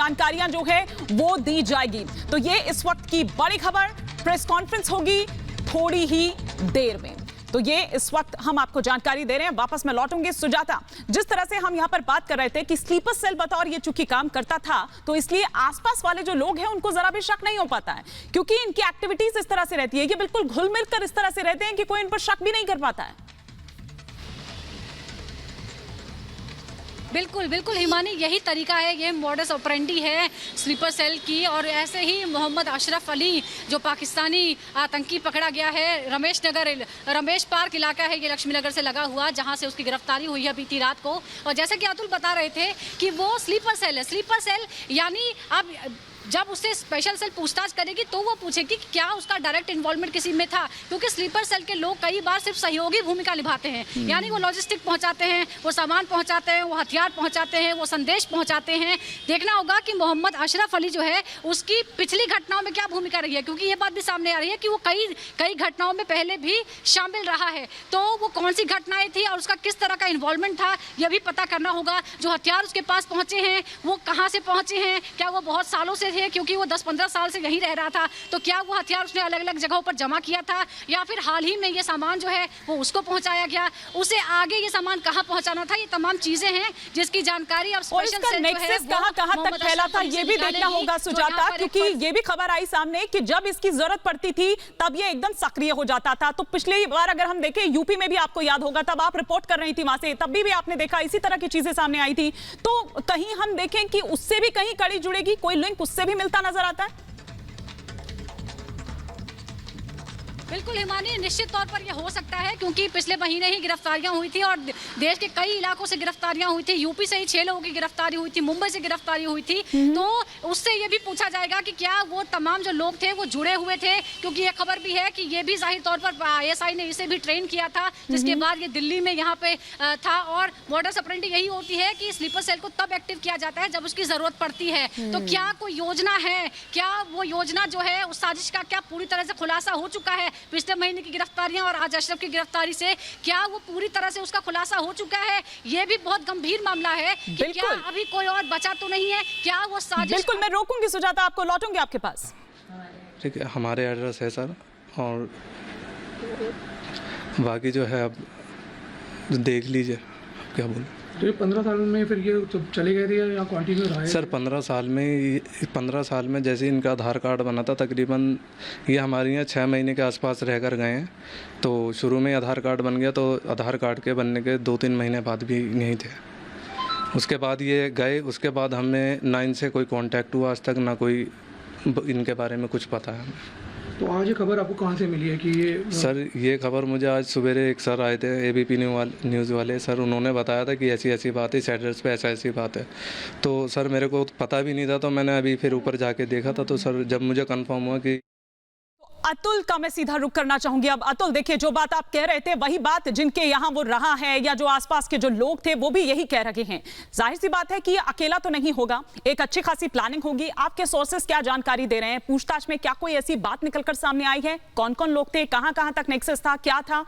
जानकारियां जो है वो दी जाएगी। तो ये इस वक्त की बड़ी खबर, प्रेस कॉन्फ्रेंस होगी थोड़ी ही देर में। तो ये इस वक्त हम आपको जानकारी दे रहे हैं। वापस मैं लौटूंगी। सुजाता, जिस तरह से हम यहां पर बात कर रहे थे कि स्लीपर सेल बतौर ये चूंकि काम करता था, तो इसलिए आसपास वाले जो लोग हैं उनको जरा भी शक नहीं हो पाता है, क्योंकि इनकी एक्टिविटीज इस तरह से रहती है, ये बिल्कुल घुल मिल कर इस तरह से रहते हैं कि कोई इन पर शक भी नहीं कर पाता है। बिल्कुल बिल्कुल हिमानी, यही तरीका है, ये मॉडस ऑपरेंडी है स्लीपर सेल की। और ऐसे ही मोहम्मद अशरफ अली जो पाकिस्तानी आतंकी पकड़ा गया है, रमेश पार्क इलाका है ये लक्ष्मी नगर से लगा हुआ, जहां से उसकी गिरफ्तारी हुई है बीती रात को। और जैसे कि अतुल बता रहे थे कि वो स्लीपर सेल है। स्लीपर सेल यानी अब जब उससे स्पेशल सेल पूछताछ करेगी तो वो पूछेगी कि क्या उसका डायरेक्ट इन्वॉल्वमेंट किसी में था, क्योंकि स्लीपर सेल के लोग कई बार सिर्फ सहयोगी भूमिका निभाते हैं। यानी वो लॉजिस्टिक पहुंचाते हैं, वो सामान पहुंचाते हैं, वो हथियार पहुंचाते हैं, वो संदेश पहुंचाते हैं। देखना होगा कि मोहम्मद अशरफ अली जो है उसकी पिछली घटनाओं में क्या भूमिका रही है, क्योंकि ये बात भी सामने आ रही है कि वो कई घटनाओं में पहले भी शामिल रहा है। तो वो कौन सी घटनाएं थी और उसका किस तरह का इन्वॉल्वमेंट था, यह भी पता करना होगा। जो हथियार उसके पास पहुंचे हैं वो कहाँ से पहुंचे हैं, क्या वो बहुत सालों से थे, क्योंकि वो 10-15 साल से यहीं रह रहा था, तो क्या वो हथियार उसने अलग अलग जगहों पर जमा किया था, या फिर हाल ही में ये सामान जो है वो उसको पहुंचाया गया, उसे आगे ये सामान कहां पहुंचाना था। ये तमाम चीजें हैं जिसकी जानकारी अब स्पेशल सेल जो है कहां तक फैला था ये भी देखना होगा सुजाता, क्योंकि ये भी खबर आई सामने कि जब इसकी जरूरत पड़ती थी तब ये एकदम सक्रिय हो जाता था। तो पिछली बार अगर हम देखें यूपी में भी आपको याद होगा, तब आप रिपोर्ट कर रही थी वहां से, तब भी आपने देखा इसी तरह की चीजें सामने आई थी। तो कहीं हम देखें कि उससे भी कहीं कड़ी जुड़ेगी, कोई लिंक उससे भी मिलता नजर आता है। बिल्कुल हिमानी, निश्चित तौर पर यह हो सकता है, क्योंकि पिछले महीने ही गिरफ्तारियां हुई थी और देश के कई इलाकों से गिरफ्तारियां हुई थी। यूपी से ही 6 लोगों की गिरफ्तारी हुई थी, मुंबई से गिरफ्तारी हुई थी। तो उससे ये भी पूछा जाएगा कि क्या वो तमाम जो लोग थे वो जुड़े हुए थे, क्योंकि ये खबर भी है कि ये भी जाहिर तौर पर ISI ने इसे भी ट्रेन किया था, जिसके बाद ये दिल्ली में यहाँ पे था। और मॉडस ऑपरेंडी यही होती है कि स्लीपर सेल को तब एक्टिव किया जाता है जब उसकी जरूरत पड़ती है। तो क्या कोई योजना है, क्या वो योजना जो है उस साजिश का क्या पूरी तरह से खुलासा हो चुका है? पिछले महीने की गिरफ्तारियां और आज अशरफ की गिरफ्तारी से क्या वो पूरी तरह से उसका खुलासा हो चुका है? ये भी बहुत गंभीर मामला है कि क्या अभी कोई और बचा तो नहीं है, क्या वो साजिश। बिल्कुल, मैं रोकूंगी सुजाता, आपको लौटूंगी आपके पास। ठीक है, हमारे एड्रेस है सर, और बाकी जो है अब देख लीजिए क्या बोले। तो ये 15 साल में फिर ये चले गए थे या कंटिन्यू रहा है? सर 15 साल में जैसे इनका आधार कार्ड बना था, तकरीबन ये हमारे यहाँ 6 महीने के आसपास रह कर गए हैं। तो शुरू में आधार कार्ड बन गया, तो आधार कार्ड के बनने के 2-3 महीने बाद भी यहीं थे। उसके बाद ये गए, उसके बाद हमें ना इनसे कोई कांटेक्ट हुआ आज तक, ना कोई इनके बारे में कुछ पता है हमें। तो आज ये खबर आपको कहाँ से मिली है कि ये? सर ये खबर मुझे आज सवेरे एक सर आए थे ABP न्यूज़ वाले सर, उन्होंने बताया था कि ऐसी ऐसी बात है, इस एड्रेस पे ऐसी बात है। तो सर मेरे को पता भी नहीं था, तो मैंने अभी फिर ऊपर जाके देखा था। तो सर जब मुझे कंफर्म हुआ कि अतुल का मैं सीधा रुख करना चाहूंगी। अब अतुल, देखिए जो बात आप कह रहे थे वही बात जिनके यहाँ वो रहा है या जो आसपास के जो लोग थे वो भी यही कह रहे हैं। जाहिर सी बात है कि ये अकेला तो नहीं होगा, एक अच्छी खासी प्लानिंग होगी। आपके सोर्सेस क्या जानकारी दे रहे हैं? पूछताछ में क्या कोई ऐसी बात निकलकर सामने आई है? कौन कौन लोग थे, कहां कहां तक नेक्सस था, क्या था?